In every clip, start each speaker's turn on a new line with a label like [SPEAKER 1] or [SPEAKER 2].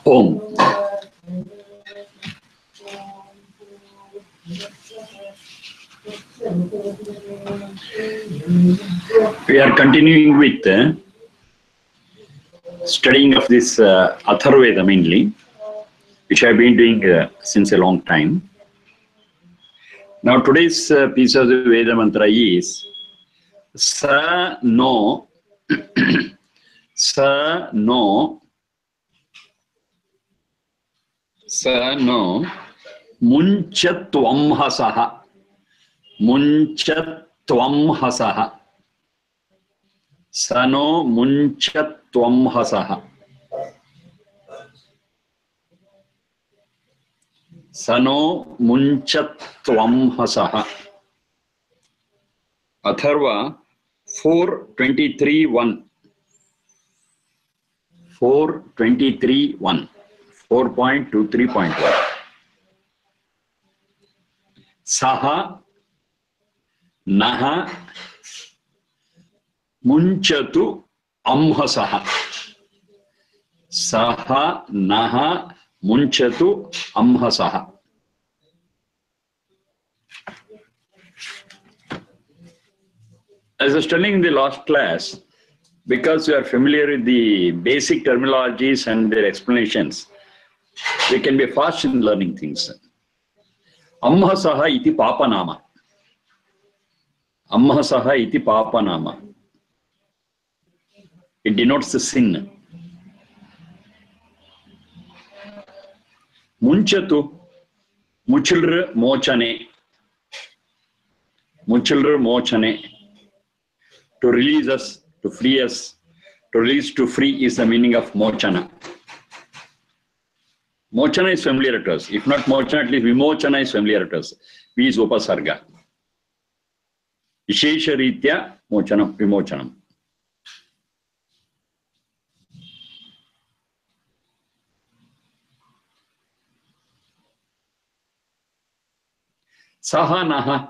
[SPEAKER 1] Om. We are continuing with studying of this Atharvaveda mainly, which I have been doing since a long time. Now today's piece of the Veda mantra is Sa no Sa no Munchatvam hasaha Munchatvam hasaha Sa no Munchatvam hasaha Sano Munchatvam hasaha. Atharva 4:23:1. 4:23:1. 4.23.1. Saha Naha Munchatu Amhasaha. Saha Naha Munchatu Amhasaha. As I was telling in the last class, because we are familiar with the basic terminologies and their explanations, we can be fast in learning things. Amhasaha iti papanama. Amhasaha iti papanama. It denotes the sin. Munchatu, Muchilra Mochane. Muchilra Mochane. To release us, to free us. To release, to free is the meaning of Mochana. Mochana is familiar to us. If not Mochana, at least Vimochana is familiar to us. V is Upasarga. Vishesha Ritya Mochanam, Vimochanam. Saha Naha.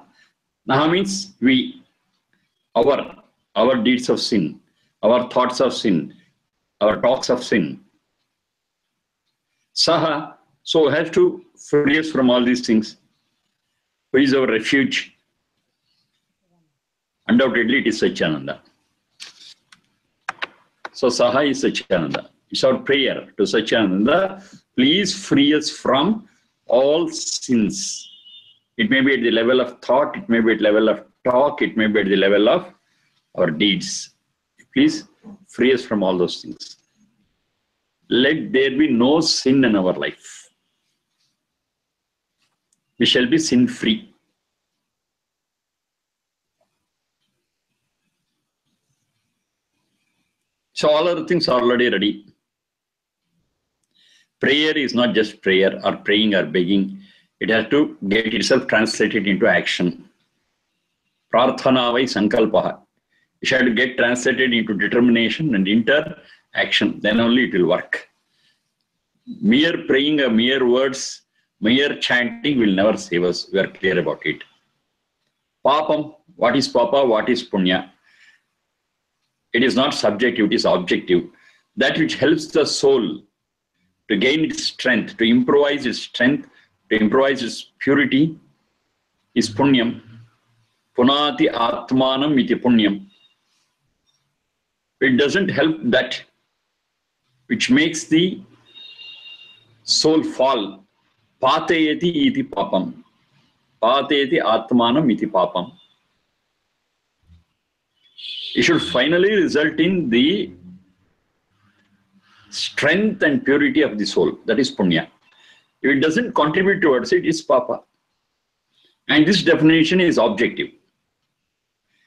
[SPEAKER 1] Naha means we. Our deeds of sin, our thoughts of sin, our talks of sin. Saha, so has to free us from all these things. Who is our refuge? Undoubtedly, it is Satchidananda. So Saha is Satchidananda. It's our prayer to Satchidananda. Please free us from all sins. It may be at the level of thought, it may be at the level of talk, it may be at the level of our deeds. Please free us from all those things. Let there be no sin in our life. We shall be sin-free. So all other things are already ready. Prayer is not just prayer or praying or begging. It has to get itself translated into action. Prarthana vai sankalpaha. It has to get translated into determination and interaction. Then only it will work. Mere praying or mere words, mere chanting will never save us. We are clear about it. Papam, what is papa, what is punya? It is not subjective, it is objective. That which helps the soul to gain its strength, to improvise its strength, to improvise its purity is punyam. Punati atmanam iti punyam. It doesn't help that which makes the soul fall. Patayati iti papam. Patayati atmanam iti papam. It should finally result in the strength and purity of the soul. That is punya. If it doesn't contribute towards it, it's papa. And this definition is objective.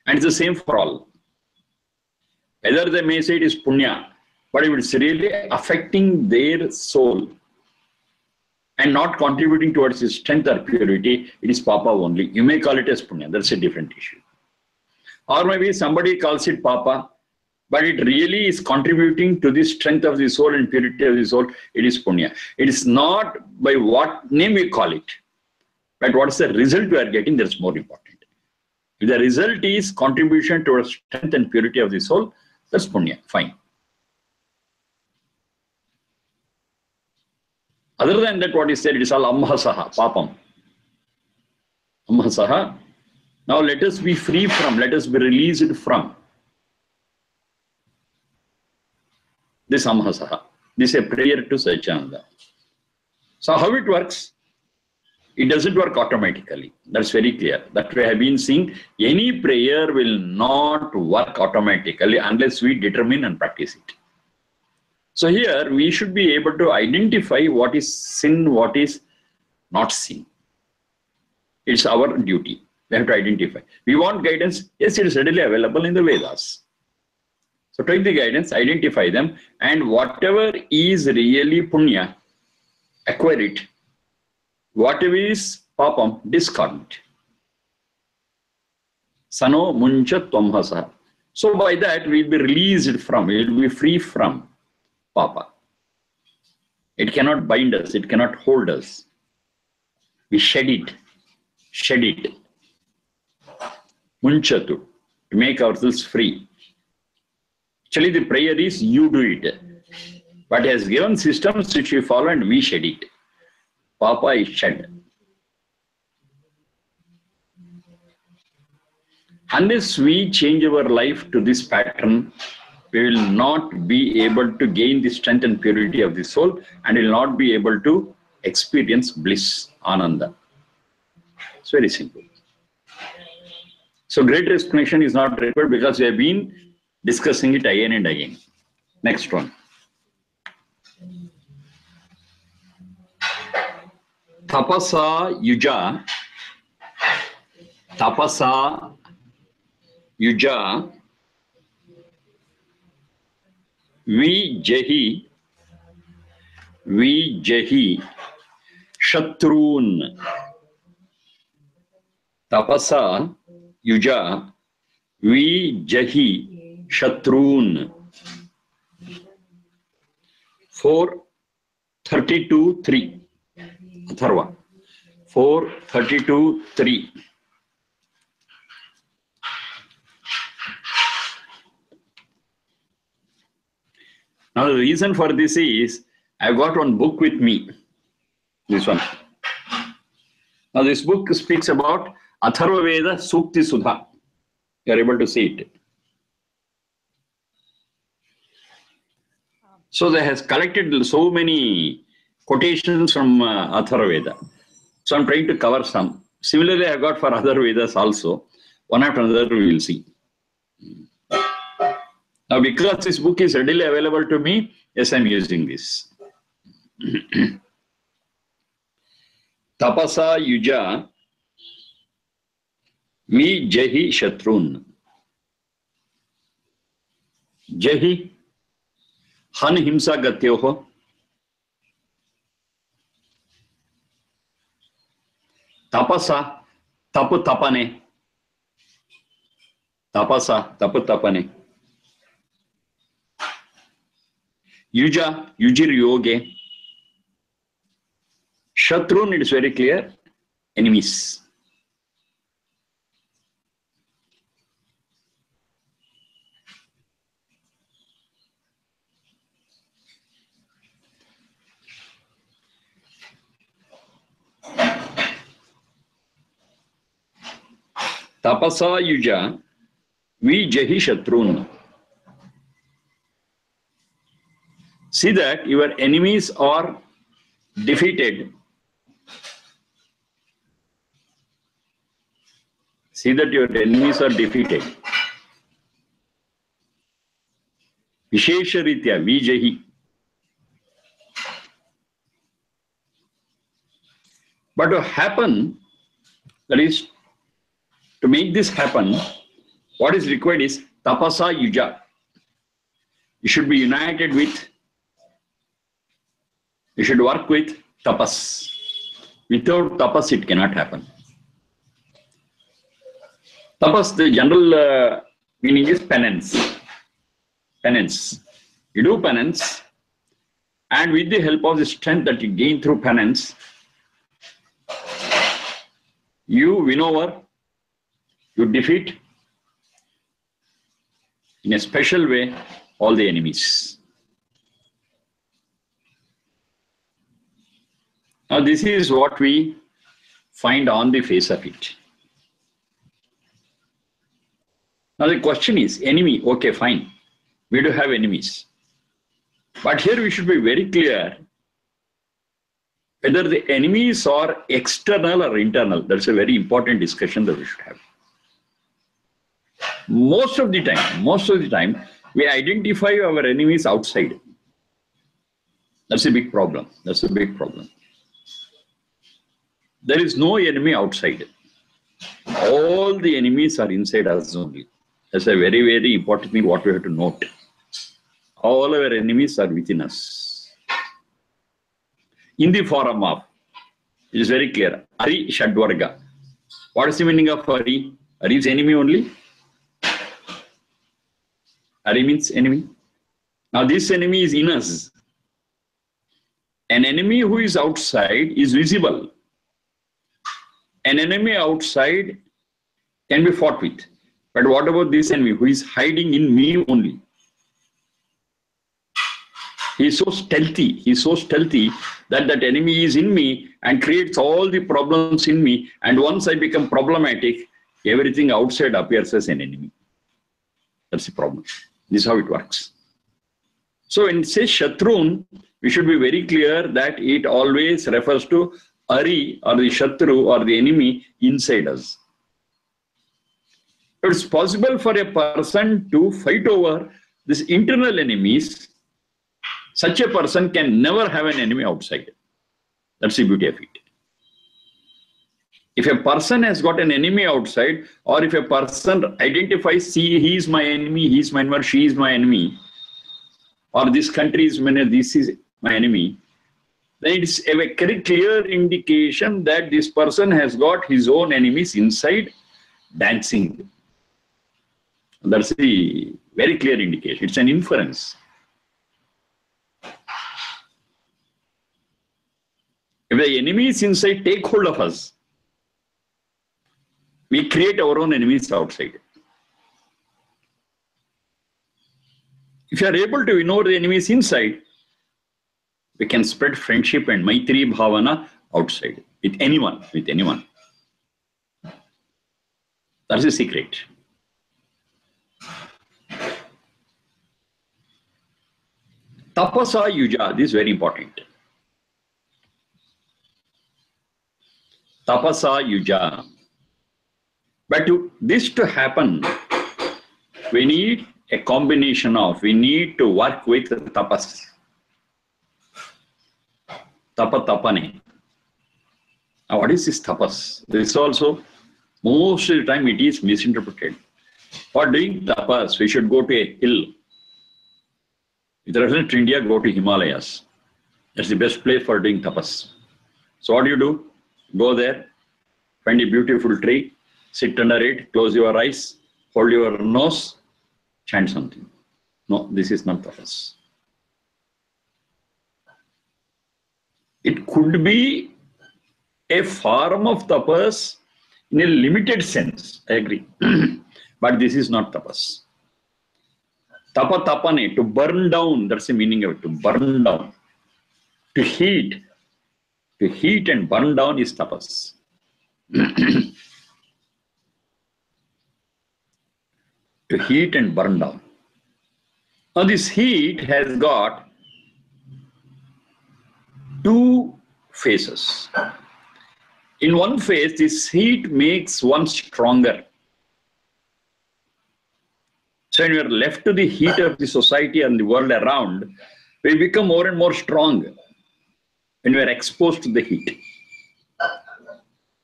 [SPEAKER 1] And it's the same for all. Either they may say it is punya, but if it's really affecting their soul and not contributing towards its strength or purity, it is papa only. You may call it as punya. That's a different issue. Or maybe somebody calls it papa, but it really is contributing to the strength of the soul and purity of the soul. It is punya. It is not by what name we call it, but what is the result we are getting that's more important. If the result is contribution towards strength and purity of the soul, that's punya, fine. Other than that, what is said, it is all amhasaha, papam. Amhasaha. Now let us be free from, let us be released from this amhasaha. This is a prayer to Satchidananda. So how it works? It doesn't work automatically. That's very clear. That we have been seeing. Any prayer will not work automatically unless we determine and practice it. So here we should be able to identify what is sin, what is not sin. It's our duty. We have to identify. We want guidance. Yes, it is readily available in the Vedas. So take the guidance, identify them, and whatever is really punya, acquire it. Whatever is papam, discard it. Sano muncha tvamhasa. So by that we will be released from, we will be free from papa. It cannot bind us, it cannot hold us. We shed it. Shed it. Munchatu, to make ourselves free. Actually, the prayer is you do it. But he has given systems which we follow and we shed it. Papa is shed. Unless we change our life to this pattern, we will not be able to gain the strength and purity of the soul and will not be able to experience bliss, ananda. It's very simple. So great explanation is not required because we have been discussing it again and again. Next one. Tapasa yuja. Tapasa yuja. Vijahi. Vijahi. Shatrun. Tapasa yuja. Vijahi. Shatrun. 4:32:3. Atharva. 4:32:3. Now the reason for this is I've got one book with me. This one. Now this book speaks about Atharva Veda Sukti Sudha. You are able to see it. So they has collected so many quotations from Atharva Veda. So I'm trying to cover some. Similarly, I got for other Vedas also. One after another we will see. Now because this book is readily available to me, yes, I'm using this. Tapasa yuja mi jahi shatrun. Jahi han himsa gatyoho. Tapasa tapu tapane. Tapasa tapu tapane. Yuja yujir yoge. Shatrun, it is very clear, enemies. Tapasa yuja vijahi shatrun. See that your enemies are defeated. See that your enemies are defeated. Vishesha ritya vijahi. But to happen, that is, to make this happen, what is required is tapasa yuja. You should be united with, you should work with tapas. Without tapas, it cannot happen. Tapas, the general meaning is penance. Penance. You do penance, and with the help of the strength that you gain through penance, you win over, you defeat in a special way all the enemies. Now this is what we find on the face of it. Now the question is, enemy, okay, fine. We do have enemies. But here we should be very clear whether the enemies are external or internal. That's a very important discussion that we should have. Most of the time, we identify our enemies outside. That's a big problem. That's a big problem. There is no enemy outside. All the enemies are inside us only. That's a very, very important thing what we have to note. All our enemies are within us. In the form of, it is very clear, Ari Shadvarga. What is the meaning of Ari? Ari is enemy only. Ari means enemy. Now this enemy is in us. An enemy who is outside is visible. An enemy outside can be fought with. But what about this enemy who is hiding in me only? He is so stealthy. He is so stealthy that that enemy is in me and creates all the problems in me. And once I become problematic, everything outside appears as an enemy. That's the problem. This is how it works. So when it says Shatrun, we should be very clear that it always refers to Ari or the Shatru or the enemy inside us. It's possible for a person to fight over these internal enemies. Such a person can never have an enemy outside. That's the beauty of it. If a person has got an enemy outside, or if a person identifies, see, he is my enemy, he is my enemy, she is my enemy, or this country is my enemy, this is my enemy, then it's a very clear indication that this person has got his own enemies inside dancing. That's the very clear indication. It's an inference. If the enemies inside take hold of us, we create our own enemies outside. If you are able to ignore the enemies inside, we can spread friendship and Maitri Bhavana outside, with anyone, with anyone. That's the secret. Tapasa Yuja, this is very important. Tapasa Yuja. But this to happen, we need a combination of, we need to work with tapas. Tapa tapane. Now what is this tapas? This also, most of the time it is misinterpreted. For doing tapas, we should go to a hill. With reference to India, go to Himalayas. That's the best place for doing tapas. So what do? Go there, find a beautiful tree, sit under it, close your eyes, hold your nose, chant something. No, this is not tapas. It could be a form of tapas in a limited sense, I agree. But this is not tapas. Tapa tapane, to burn down, that's the meaning of it, to burn down. To heat and burn down is tapas. To heat and burn down. Now this heat has got two phases. In one phase, this heat makes one stronger. So when we are left to the heat of the society and the world around, we become more and more strong when we are exposed to the heat.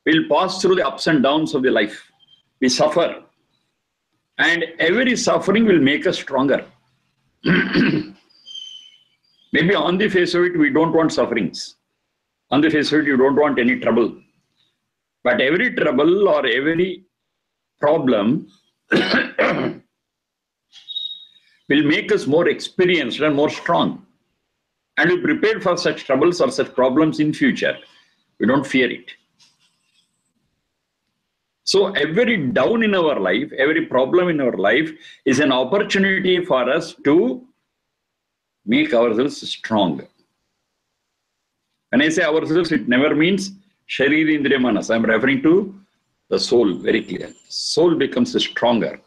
[SPEAKER 1] We'll pass through the ups and downs of the life. We suffer. And every suffering will make us stronger. Maybe on the face of it, we don't want sufferings. On the face of it, you don't want any trouble. But every trouble or every problem will make us more experienced and more strong. And we prepare for such troubles or such problems in future. We don't fear it. So every down in our life, every problem in our life is an opportunity for us to make ourselves strong. When I say ourselves, it never means Sharira Indriya Manas. I am referring to the soul, very clear. Soul becomes stronger.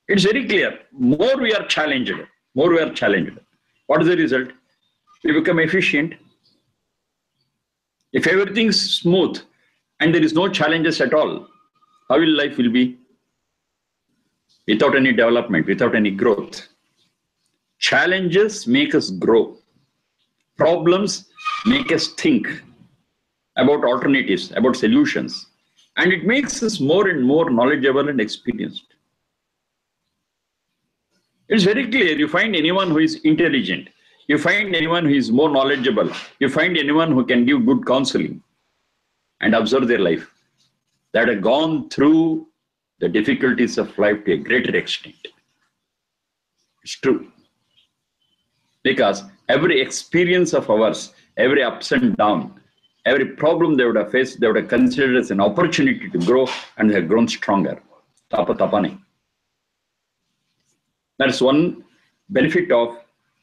[SPEAKER 1] It's very clear. More we are challenged, more we are challenged. What is the result? We become efficient. If everything is smooth and there is no challenges at all, how will life will be? Without any development, without any growth. Challenges make us grow. Problems make us think about alternatives, about solutions. And it makes us more and more knowledgeable and experienced. It's very clear. You find anyone who is intelligent. You find anyone who is more knowledgeable. You find anyone who can give good counseling and observe their life, that have gone through the difficulties of life to a greater extent. It's true. Because every experience of ours, every ups and downs, every problem they would have faced, they would have considered as an opportunity to grow, and they have grown stronger. Tapa tapane. That's one benefit of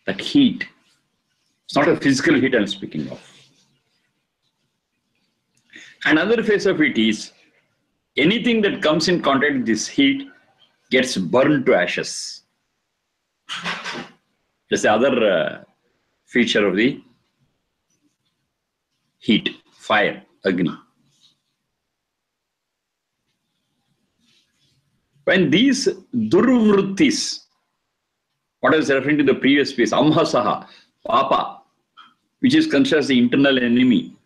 [SPEAKER 1] that heat. It's not a physical heat I'm speaking of. Another phase of it is anything that comes in contact with this heat gets burned to ashes. That's the other feature of the heat, fire, Agni. When these durvrittis, what I was referring to the previous piece, amhasaha, papa, which is considered as the internal enemy,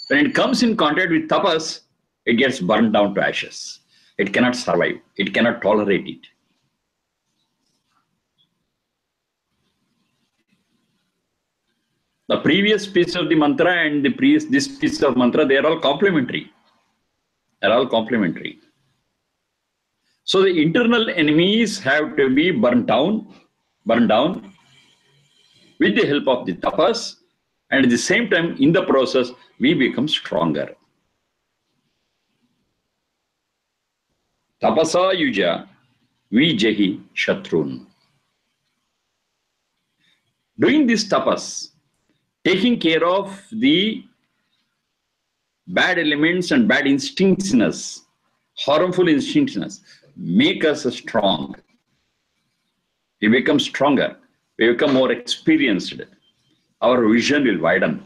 [SPEAKER 1] when it comes in contact with tapas, it gets burned down to ashes. It cannot survive. It cannot tolerate it. The previous piece of the mantra and this piece of mantra, they are all complementary. They are all complementary. So the internal enemies have to be burned down with the help of the tapas, and at the same time, in the process, we become stronger. Tapasa yuja vijahi shatrun. Doing this tapas, taking care of the bad elements and bad instincts in us, harmful instincts in us, make us strong. We become stronger. We become more experienced. Our vision will widen.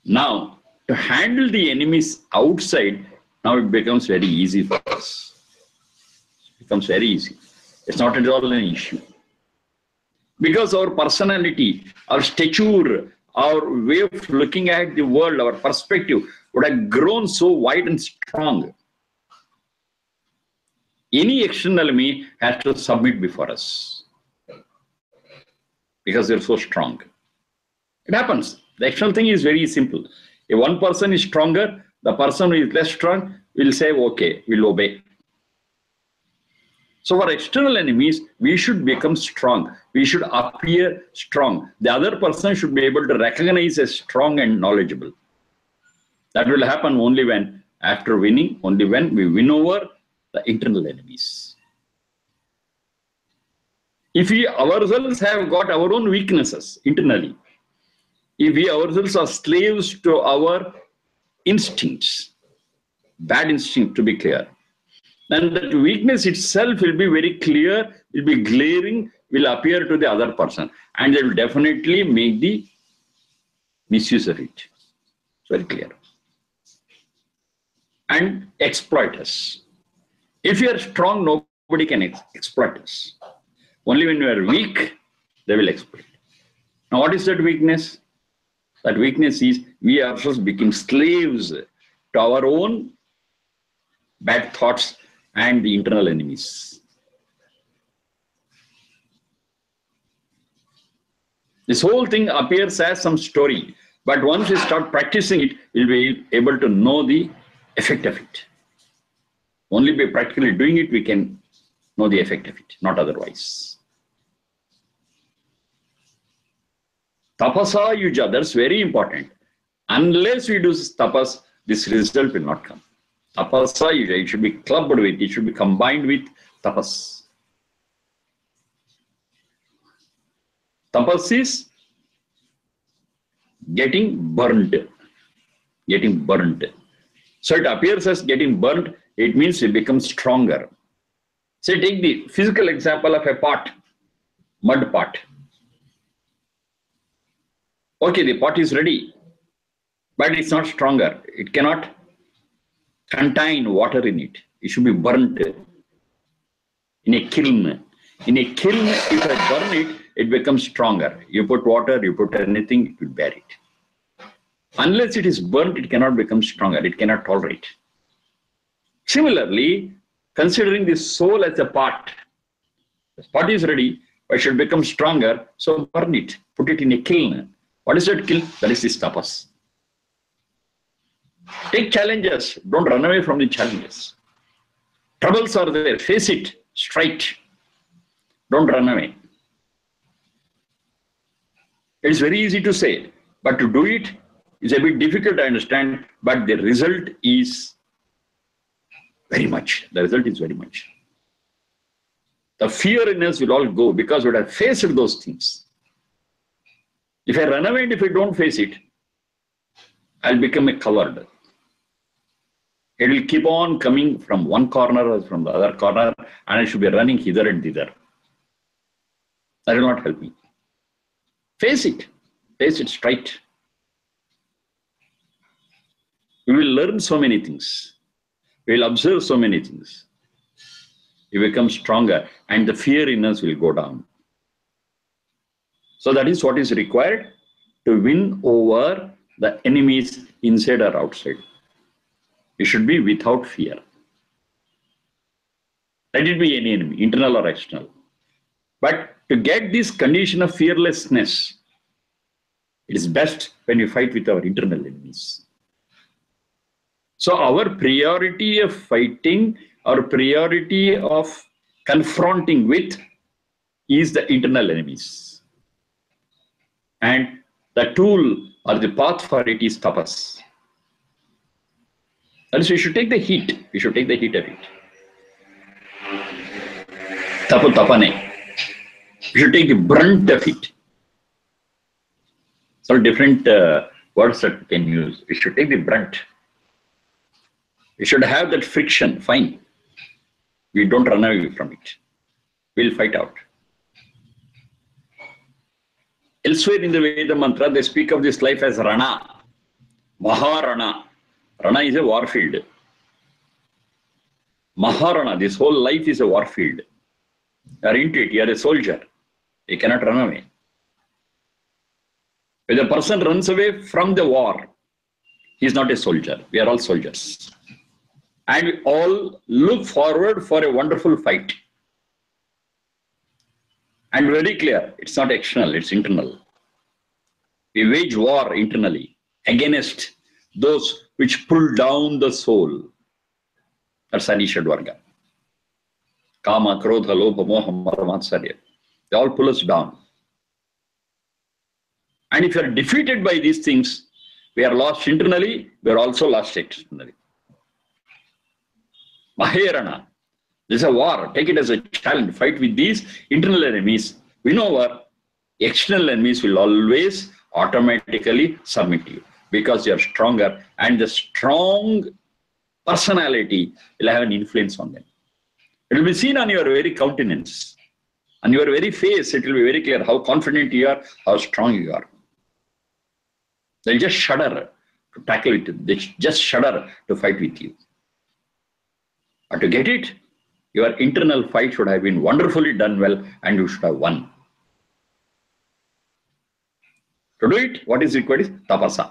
[SPEAKER 1] Now, to handle the enemies outside, now it becomes very easy for us. It becomes very easy. It's not at all an issue. Because our personality, our stature, our way of looking at the world, our perspective would have grown so wide and strong. Any external enemy has to submit before us. Because they're so strong. It happens. The external thing is very simple. If one person is stronger, the person who is less strong will say, okay, we'll obey. So for external enemies, we should become strong. We should appear strong. The other person should be able to recognize as strong and knowledgeable. That will happen only when, after winning, only when we win over the internal enemies. If we ourselves have got our own weaknesses internally, if we ourselves are slaves to our instincts, bad instinct to be clear, then that weakness itself will be very clear, will be glaring, will appear to the other person, and they will definitely make the misuse of it. It's very clear. And exploit us. If you are strong, nobody can exploit us. Only when you are weak, they will exploit. Now, what is that weakness? That weakness is we ourselves become slaves to our own bad thoughts and the internal enemies. This whole thing appears as some story, but once we start practicing it, we'll be able to know the effect of it. Only by practically doing it, we can know the effect of it, not otherwise. Tapasa yuja, that's very important. Unless we do tapas, this result will not come. Tapasa yuja, it should be clubbed with, it should be combined with tapas. Tapas is getting burnt. Getting burnt. So it appears as getting burnt, it means it becomes stronger. Say, take the physical example of a pot, mud pot. Okay, the pot is ready, but it's not stronger. It cannot contain water in it. It should be burnt in a kiln. In a kiln, if I burn it, it becomes stronger. You put water, you put anything, it will bear it. Unless it is burnt, it cannot become stronger. It cannot tolerate. Similarly, considering the soul as a pot, the pot is ready, but should become stronger, so burn it, put it in a kiln. What is that kiln? That is this tapas. Take challenges, don't run away from the challenges. Troubles are there, face it straight. Don't run away. It's very easy to say, but to do it is a bit difficult to understand, but the result is very much. The result is very much. The fear in us will all go because we have faced those things. If I run away and if I don't face it, I'll become a coward. It will keep on coming from one corner or from the other corner, and I should be running hither and thither. That will not help me. Face it straight. We will learn so many things. We will observe so many things. We become stronger, and the fear in us will go down. So that is what is required to win over the enemies inside or outside. You should be without fear. Let it be any enemy, internal or external. But to get this condition of fearlessness, it is best when you fight with our internal enemies. So our priority of fighting, our priority of confronting with is the internal enemies. And the tool or the path for it is tapas. And so we should take the heat. We should take the heat of it. Tapu tapane. We should take the brunt of it. So different words that we can use. We should take the brunt. We should have that friction. Fine. We don't run away from it. We'll fight out. Elsewhere in the Veda mantra, they speak of this life as Rana, Maharana. Rana is a warfield. Maharana, this whole life is a warfield. You are into it, you are a soldier. You cannot run away. When a person runs away from the war, he is not a soldier. We are all soldiers. And we all look forward for a wonderful fight. And very clear, it's not external, it's internal. We wage war internally against those which pull down the soul. That's Anishadvarga. Kama, Krodha, Lobha, Moha, Mada, Matsarya. They all pull us down. And if you are defeated by these things, we are lost internally, we are also lost externally. Maharana. This is a war. Take it as a challenge. Fight with these internal enemies. We know our external enemies will always automatically submit to you because you are stronger, and the strong personality will have an influence on them. It will be seen on your very countenance, on your very face. It will be very clear how confident you are, how strong you are. They'll just shudder to tackle it. They just shudder to fight with you. But to get it, your internal fight should have been wonderfully done well, and you should have won. To do it, what is required is tapasa.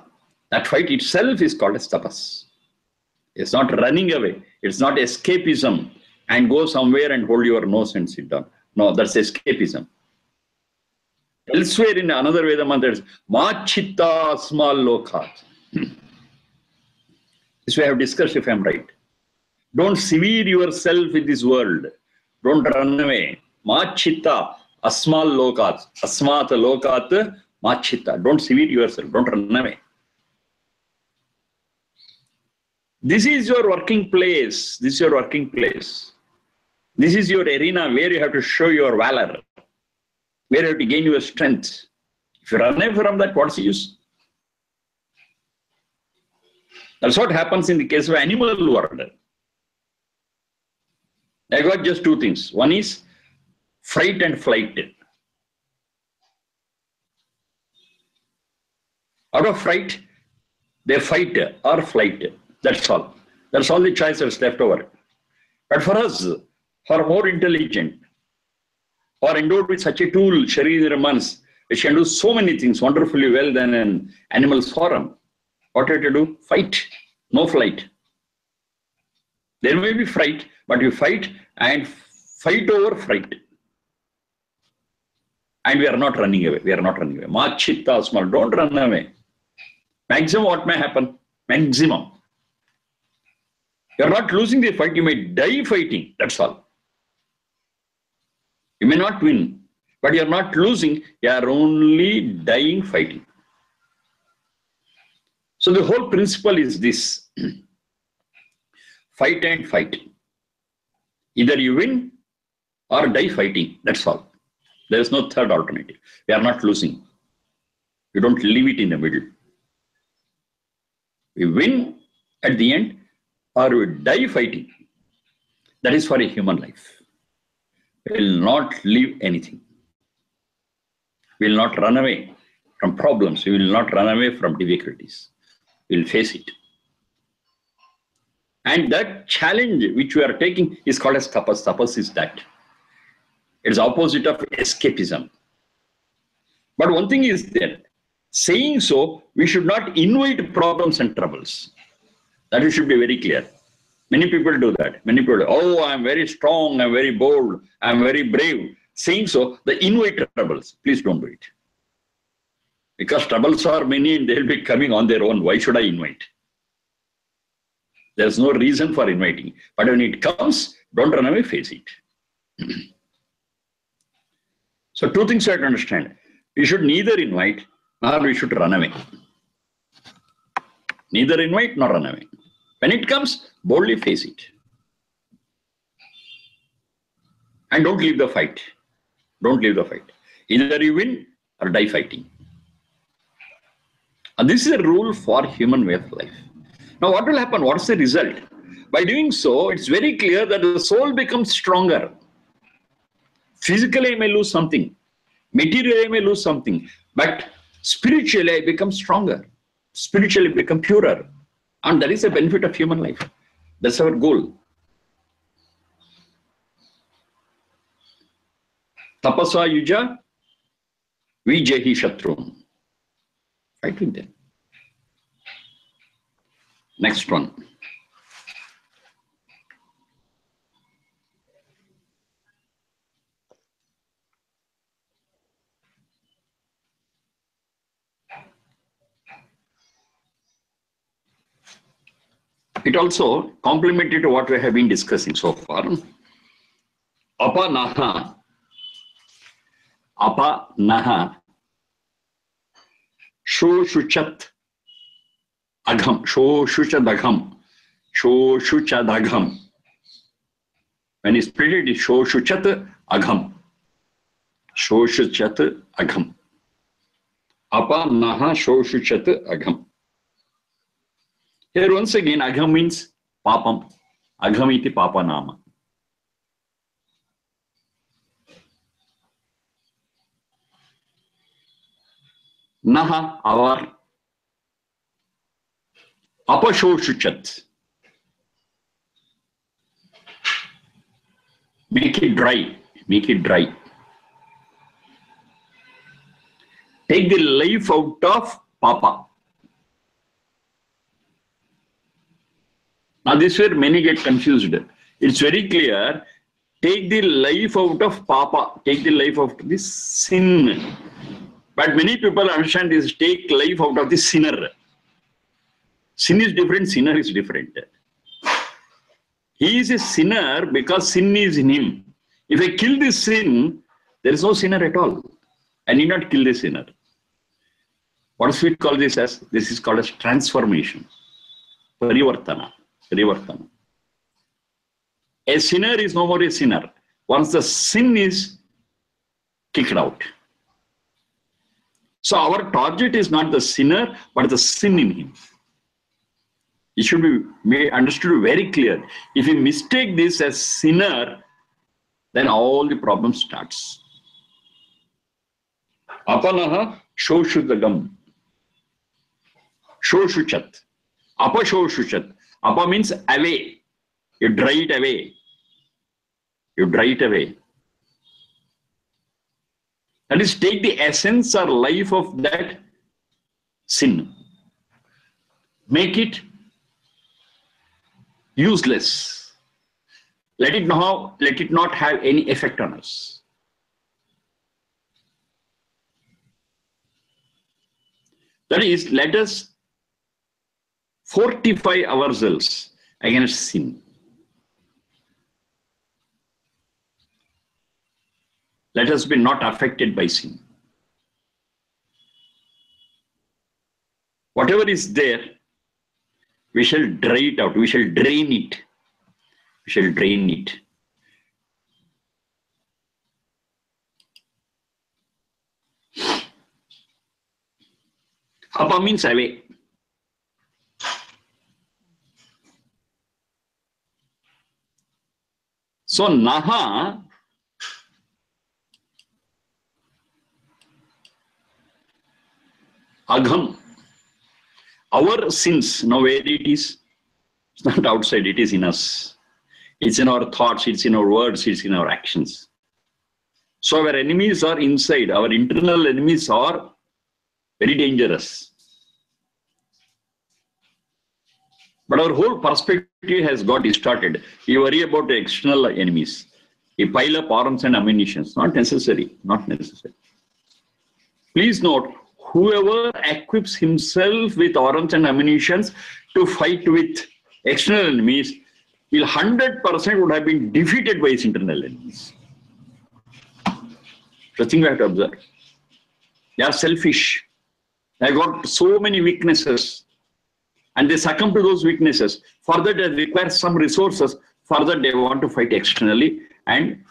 [SPEAKER 1] That fight itself is called as tapas. It's not running away. It's not escapism and go somewhere and hold your nose and sit down. No, that's escapism. Elsewhere in another Veda mantra, it's ma chitta asmal lokat. This we have discussed, if I'm right. Don't sever yourself with this world. Don't run away. Ma chitta asmal lokat. Asmat lokat ma chitta. Don't sever yourself. Don't run away. This is your working place. This is your working place. This is your arena where you have to show your valor, where you have to gain your strength. If you run away from that, what's the use? That's what happens in the case of animal world. I got just two things. One is fright and flight. Out of fright, they fight or flight. That's all. That's all the choice that's left over. But for us, who are more intelligent, or endowed with such a tool, Sharira Mans, which can do so many things wonderfully well than an animal's forum, what do you have to do? Fight, no flight. There may be fright, but you fight and fight over fright. And we are not running away. We are not running away. Ma chitta small, don't run away. Maximum what may happen? Maximum. You are not losing the fight, you may die fighting. That's all. You may not win, but you are not losing, you are only dying fighting. So the whole principle is this. Fight and fight. Either you win or die fighting. That's all. There is no third alternative. We are not losing. You don't leave it in the middle. We win at the end or we die fighting. That is for a human life. We will not leave anything. We will not run away from problems. We will not run away from difficulties. We will face it. And that challenge which we are taking is called as tapas. Tapas is that. It is opposite of escapism. But one thing is that saying so, we should not invite problems and troubles. That we should be very clear. Many people do that. Many people, oh, I'm very strong, I'm very bold, I'm very brave. Saying so, they invite troubles. Please don't do it. Because troubles are many and they'll be coming on their own. Why should I invite? There's no reason for inviting. But when it comes, don't run away, face it. So two things you have to understand. We should neither invite nor we should run away. Neither invite nor run away. When it comes, boldly face it. And don't leave the fight. Don't leave the fight. Either you win or die fighting. And this is a rule for human way of life. Now what will happen? What's the result? By doing so, it's very clear that the soul becomes stronger. Physically I may lose something. Materially I may lose something. But spiritually I become stronger. Spiritually become purer. And that is the benefit of human life. That's our goal. Tapasa yuja vijahi shatrun. Fight with them. Next one. It also complemented to what we have been discussing so far. Apanaha. Apanaha. Shoshuchat agham. Shoshuchadagham. Shoshuchadagham. When it's split, it is Shoshuchat agham. Shoshuchat agham. Apanaha Shoshuchat agham. Here once again, agham means papam. Agham iti papa nama. Naha, our. Apashoshuchat. Make it dry. Make it dry. Take the life out of papa. Now this is where many get confused. It's very clear. Take the life out of papa. Take the life out of the sin. But many people understand this. Take life out of the sinner. Sin is different. Sinner is different. He is a sinner because sin is in him. If I kill this sin, there is no sinner at all. I need not kill the sinner. What do we call this as? This is called as transformation. Parivartana. Parivartana. A sinner is no more a sinner once the sin is kicked out. So our target is not the sinner, but the sin in him. It should be understood very clear. If you mistake this as sinner, then all the problem starts. Apanaha shoshudagam. Shoshuchat. Apashoshuchat. Apa means away. You dry it away. You dry it away. That is, take the essence or life of that sin. Make it useless. Let it not have any effect on us. That is, let us fortify ourselves against sin. Let us be not affected by sin. Whatever is there, we shall dry it out. We shall drain it. We shall drain it. Apa means away. So naha agham. Our sins, now where it is, it's not outside, it is in us. It's in our thoughts, it's in our words, it's in our actions. So our enemies are inside. Our internal enemies are very dangerous. But our whole perspective has got distorted. You worry about the external enemies. You pile up arms and ammunition. Not necessary. Not necessary. Please note, whoever equips himself with arms and ammunition to fight with external enemies will 100% would have been defeated by his internal enemies. The thing we have to observe. They are selfish. They have got so many weaknesses. And they succumb to those weaknesses. Further, they require some resources. Further, they want to fight externally and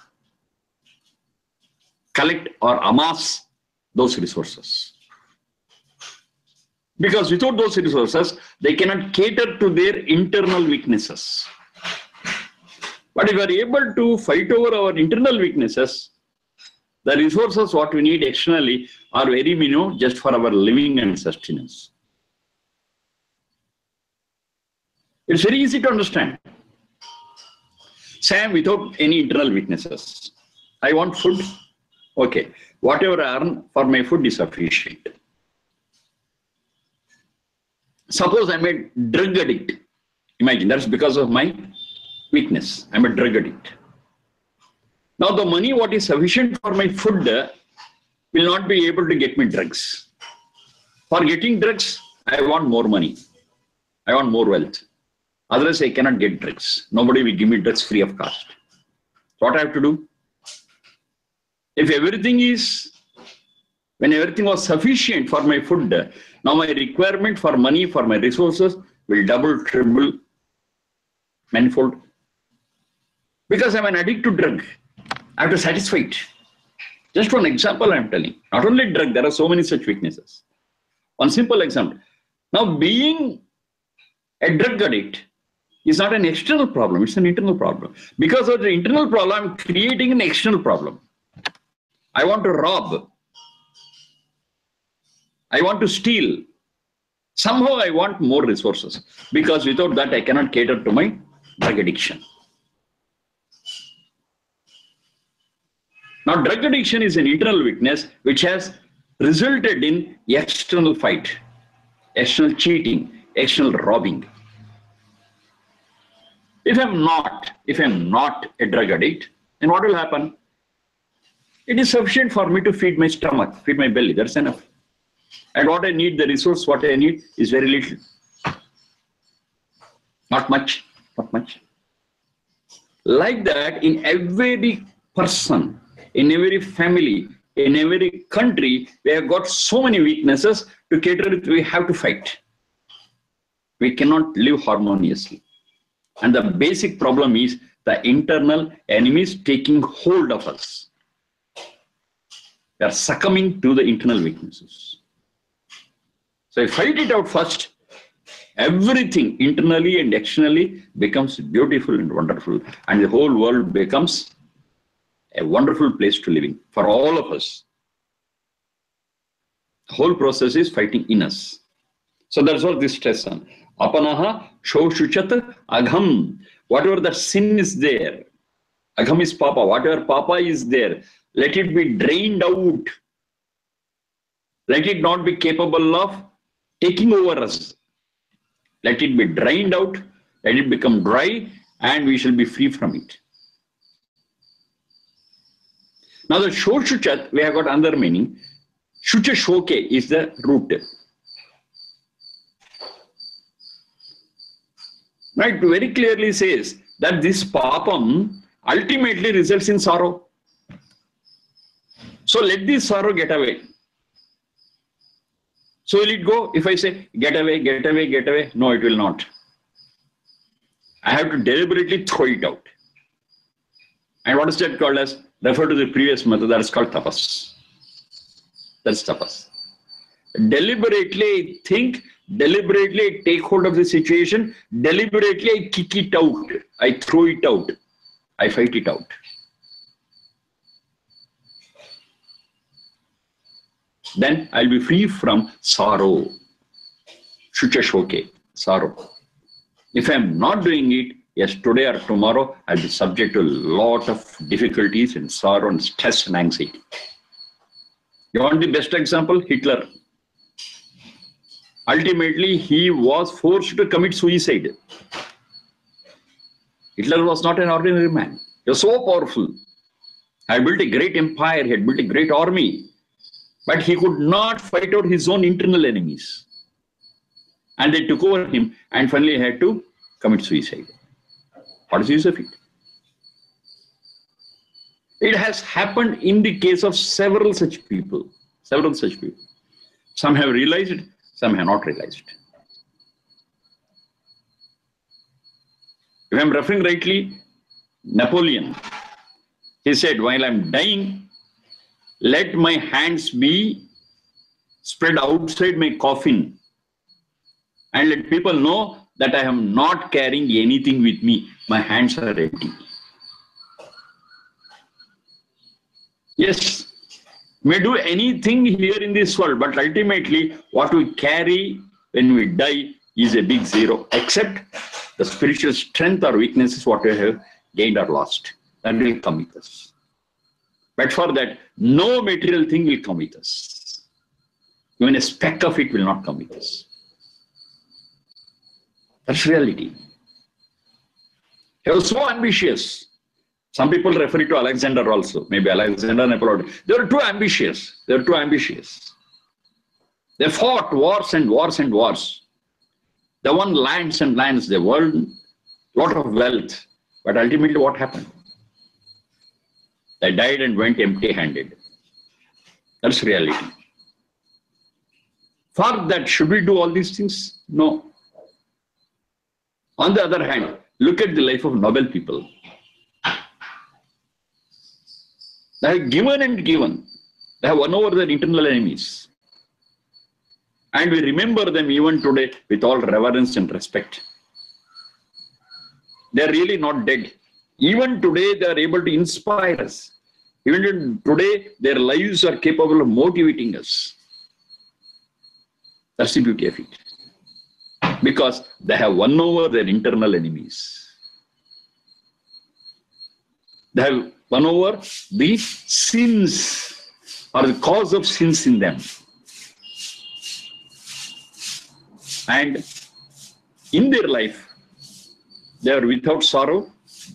[SPEAKER 1] collect or amass those resources. Because without those resources, they cannot cater to their internal weaknesses. But if we are able to fight over our internal weaknesses, the resources what we need externally are very minimum just for our living and sustenance. It's very easy to understand. Say I'm without any internal weaknesses. I want food. Okay. Whatever I earn for my food is sufficient. Suppose I'm a drug addict. Imagine that's because of my weakness. I'm a drug addict. Now the money what is sufficient for my food will not be able to get me drugs. For getting drugs, I want more money. I want more wealth. Otherwise, I cannot get drugs. Nobody will give me drugs free of cost. So what I have to do? If when everything was sufficient for my food, now my requirement for money, for my resources will double, triple, manifold. Because I'm an addict to drug, I have to satisfy it. Just one example I'm telling. Not only drug, there are so many such weaknesses. One simple example. Now being a drug addict is not an external problem, it's an internal problem. Because of the internal problem, I'm creating an external problem. I want to rob. I want to steal. Somehow I want more resources. Because without that, I cannot cater to my drug addiction. Now, drug addiction is an internal weakness which has resulted in external fight, external cheating, external robbing. If I'm not a drug addict, then what will happen? It is sufficient for me to feed my stomach, feed my belly. That's enough. And what I need, the resource, what I need is very little. Not much, not much. Like that, in every person, in every family, in every country, we have got so many weaknesses to cater it, we have to fight. We cannot live harmoniously. And the basic problem is the internal enemies taking hold of us. We are succumbing to the internal weaknesses. So I fight it out first, everything internally and externally becomes beautiful and wonderful, and the whole world becomes a wonderful place to live in for all of us. The whole process is fighting in us. So that's what this stress on. Apanaha shoshuchat agham. Whatever that sin is there, agham is papa. Whatever papa is there, let it be drained out. Let it not be capable of taking over us. Let it be drained out. Let it become dry, and we shall be free from it. Now the shoshuchat, we have got another meaning. Shucha shoke is the root. Right, very clearly says that this papam ultimately results in sorrow. So let this sorrow get away. So will it go? If I say, get away, get away, get away? No, it will not. I have to deliberately throw it out. And what is that called as? Refer to the previous method, that is called tapas. That's tapas. Deliberately think, deliberately take hold of the situation, deliberately I kick it out, I throw it out, I fight it out. Then I'll be free from sorrow. Shucha shoke, sorrow. If I'm not doing it, yes, today or tomorrow, I'll be subject to a lot of difficulties and sorrow and stress and anxiety. You want the best example? Hitler. Ultimately, he was forced to commit suicide. Hitler was not an ordinary man. He was so powerful. He had built a great empire, he had built a great army. But he could not fight out his own internal enemies. And they took over him, and finally he had to commit suicide. What is the use of it? It has happened in the case of several such people. Several such people. Some have realized it, some have not realized it. If I am referring rightly, Napoleon, he said, while I am dying, let my hands be spread outside my coffin and let people know that I am not carrying anything with me. My hands are empty. Yes, may do anything here in this world, but ultimately what we carry when we die is a big zero, except the spiritual strength or weaknesses what we have gained or lost. That will come with us. But for that, no material thing will come with us. Even a speck of it will not come with us. That's reality. He was so ambitious. Some people refer to Alexander also. Maybe Alexander, Napoleon. They were too ambitious. They were too ambitious. They fought wars and wars and wars. They won lands and lands. They won a lot of wealth. But ultimately what happened? They died and went empty-handed. That's reality. For that, should we do all these things? No. On the other hand, look at the life of noble people. They have given and given. They have won over their internal enemies. And we remember them even today with all reverence and respect. They are really not dead. Even today, they are able to inspire us. Even today, their lives are capable of motivating us. That's the beauty of it. Because they have won over their internal enemies. They have won over the sins or the cause of sins in them. And in their life, they are without sorrow,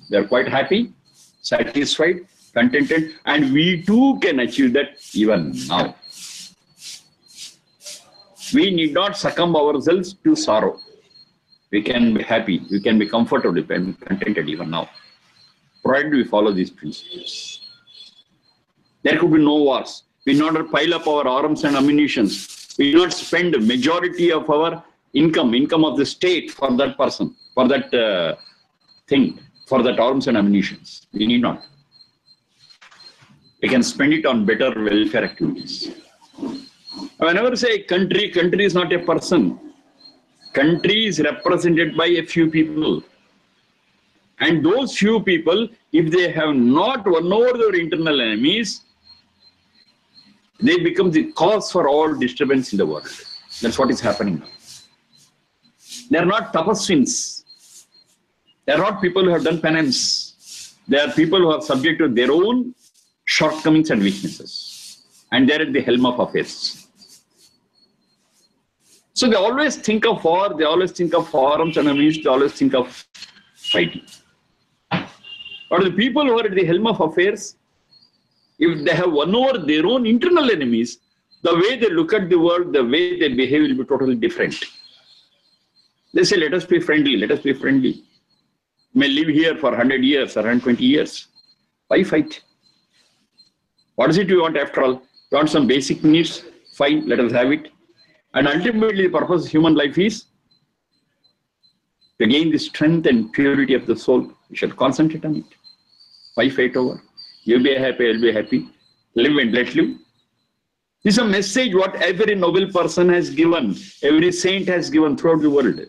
[SPEAKER 1] they are quite happy, satisfied, contented, and we too can achieve that even now. We need not succumb ourselves to sorrow. We can be happy, we can be comfortable, we can be contented even now, provided we follow these principles. There could be no wars. We do not pile up our arms and ammunitions. We do not spend the majority of our income of the state for that person, for that thing, for that arms and ammunitions. We need not. We can spend it on better welfare activities. Whenever I say country is not a person. country is represented by a few people. And those few people, if they have not won over their internal enemies, they become the cause for all disturbance in the world. That's what is happening now. They are not tapaswins. They are not people who have done penance. They are people who are subject to their own shortcomings and weaknesses. And they are at the helm of affairs. So they always think of war, they always think of forums and enemies, they always think of fighting. But the people who are at the helm of affairs, if they have won over their own internal enemies, the way they look at the world, the way they behave will be totally different. They say, let us be friendly, let us be friendly. May live here for 100 years or 120 years. Why fight? What is it we want after all? We want some basic needs? Fine, let us have it. And ultimately, the purpose of human life is to gain the strength and purity of the soul. We should concentrate on it. Why fight over? You be happy, I'll be happy. Live and let live. This is a message what every noble person has given, every saint has given throughout the world.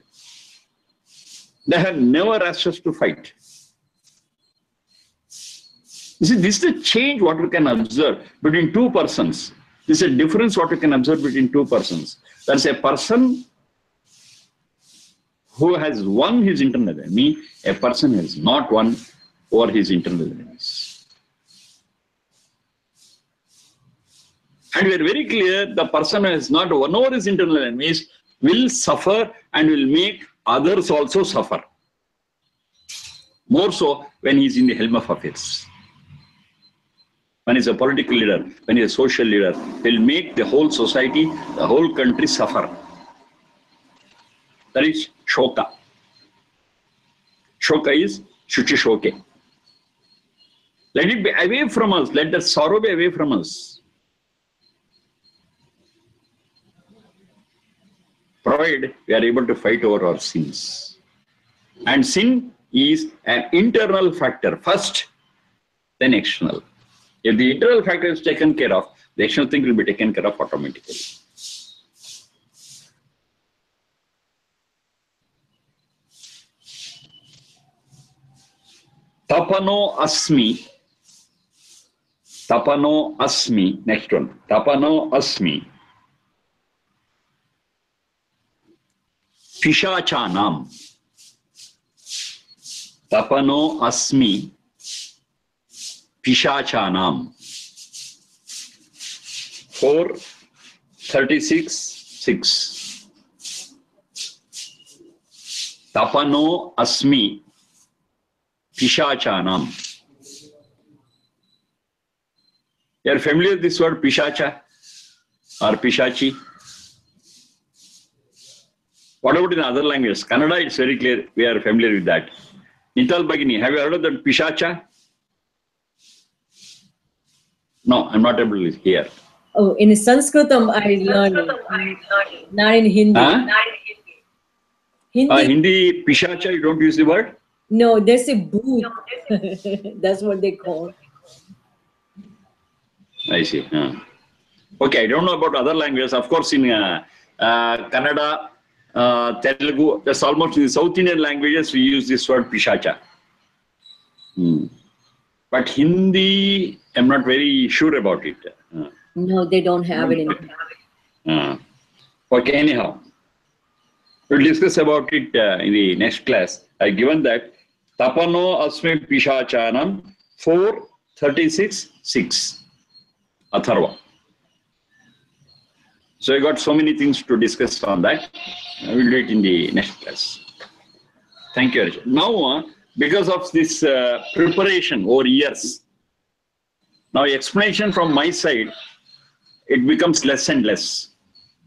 [SPEAKER 1] They have never asked us to fight. You see, this is the change what we can observe between two persons. This is a difference what we can observe between two persons. That's a person who has won his internal enemy, a person who has not won over his internal enemies. And we are very clear, the person who has not won over his internal enemies will suffer and will make others also suffer. More so when he is in the helm of affairs. When he is a political leader, when he is a social leader, he will make the whole society, the whole country suffer. That is shoka. Shoka is shuchi shoke. Let it be away from us. Let that sorrow be away from us. Provided we are able to fight over our sins. And sin is an internal factor first, then external. If the internal factor is taken care of, the external thing will be taken care of automatically. Tapano asmi. Tapano asmi. Next one. Tapano asmi. Pishachanam. Tapano asmi. Pishachanam. 4:36:6. Tapano asmi. Pishachanam. You are familiar with this word Pishacha or Pishachi? What about in other languages? Kannada, it's very clear. We are familiar with that. Nital Bagini, have you heard of that Pishacha? No, I'm not able to hear.
[SPEAKER 2] Oh, in Sanskritam I learned it. Not in Hindi.
[SPEAKER 1] Huh?
[SPEAKER 2] Hindi.
[SPEAKER 1] Hindi Pishacha, you don't use the word?
[SPEAKER 2] No, there's a booth. That's what they call.
[SPEAKER 1] I see. Okay, I don't know about other languages. Of course, in Kannada, Telugu, that's almost in the South Indian languages, we use this word Pishacha. But Hindi, I'm not very sure about it.
[SPEAKER 2] No, they don't have it in Hindi.
[SPEAKER 1] Okay, anyhow. We'll discuss about it in the next class. I've given that. Tapano asmi Pishachanam 4:36:6. Atharva. So I got so many things to discuss on that. I will do it in the next class. Thank you. Now, because of this preparation over years, now explanation from my side, it becomes less and less.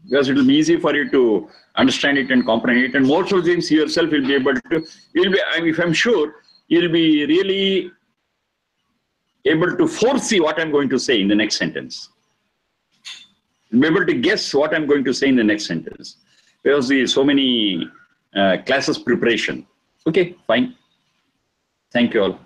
[SPEAKER 1] Because it will be easy for you to understand it and comprehend it. And most of the things yourself will be able to, if I'm sure, you'll be really able to foresee what I'm going to say in the next sentence. You'll be able to guess what I'm going to say in the next sentence. Because there's so many classes preparation. Okay, fine. Thank you all.